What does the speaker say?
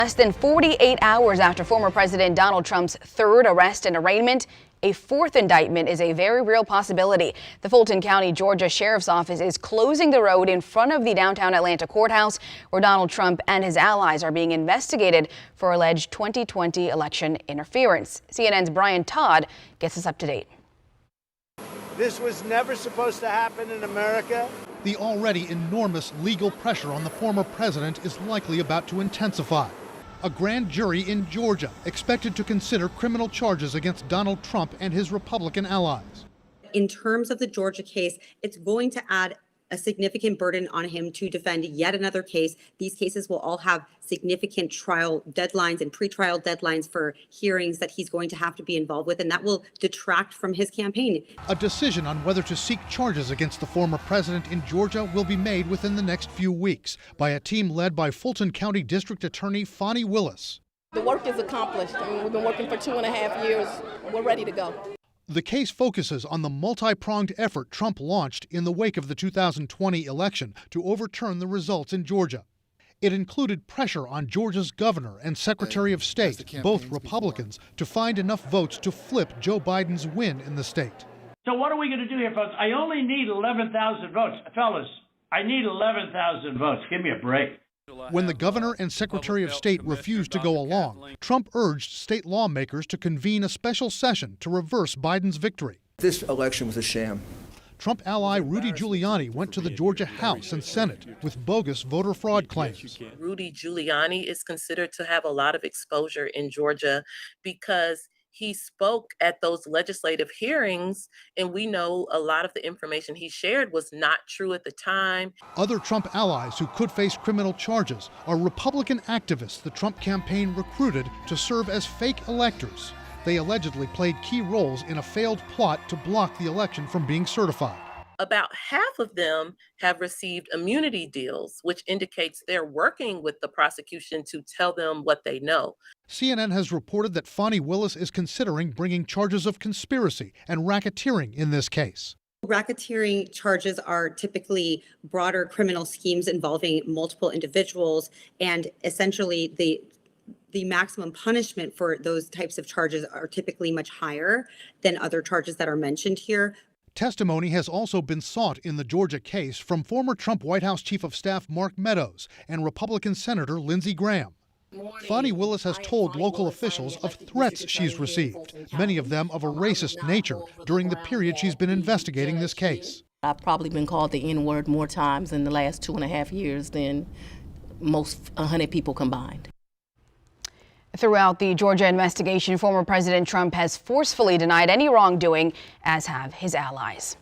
Less than 48 hours after former President Donald Trump's third arrest and arraignment, a fourth indictment is a very real possibility. The Fulton County, Georgia Sheriff's Office is closing the road in front of the downtown Atlanta courthouse where Donald Trump and his allies are being investigated for alleged 2020 election interference. CNN's Brian Todd gets us up to date. This was never supposed to happen in America. The already enormous legal pressure on the former president is likely about to intensify. A grand jury in Georgia expected to consider criminal charges against Donald Trump and his Republican allies. In terms of the Georgia case, it's going to add a significant burden on him to defend yet another case. These cases will all have significant trial deadlines and pretrial deadlines for hearings that he's going to have to be involved with, and that will detract from his campaign. A decision on whether to seek charges against the former president in Georgia will be made within the next few weeks by a team led by Fulton County District Attorney Fonnie Willis. The work is accomplished. We've been working for 2.5 years. We're ready to go. The case focuses on the multi-pronged effort Trump launched in the wake of the 2020 election to overturn the results in Georgia. It included pressure on Georgia's governor and Secretary of State, both Republicans, to find enough votes to flip Joe Biden's win in the state. So what are we going to do here, folks? I only need 11,000 votes. Fellas, I need 11,000 votes. Give me a break. When the governor and Secretary of State refused to go along, Trump urged state lawmakers to convene a special session to reverse Biden's victory. This election was a sham. Trump ally Rudy Giuliani went to the Georgia House and Senate with bogus voter fraud claims. Rudy Giuliani is considered to have a lot of exposure in Georgia because he spoke at those legislative hearings, and we know a lot of the information he shared was not true at the time. Other Trump allies who could face criminal charges are Republican activists the Trump campaign recruited to serve as fake electors. They allegedly played key roles in a failed plot to block the election from being certified. About half of them have received immunity deals, which indicates they're working with the prosecution to tell them what they know. CNN has reported that Fonnie Willis is considering bringing charges of conspiracy and racketeering in this case. Racketeering charges are typically broader criminal schemes involving multiple individuals, and essentially the maximum punishment for those types of charges are typically much higher than other charges that are mentioned here. Testimony has also been sought in the Georgia case from former Trump White House Chief of Staff Mark Meadows and Republican Senator Lindsey Graham. Fonnie Willis has told local officials of threats she's received, many of them of a racist nature, during the period she's been investigating this case. I've probably been called the N-word more times in the last 2.5 years than most 100 people combined. Throughout the Georgia investigation, former President Trump has forcefully denied any wrongdoing, as have his allies.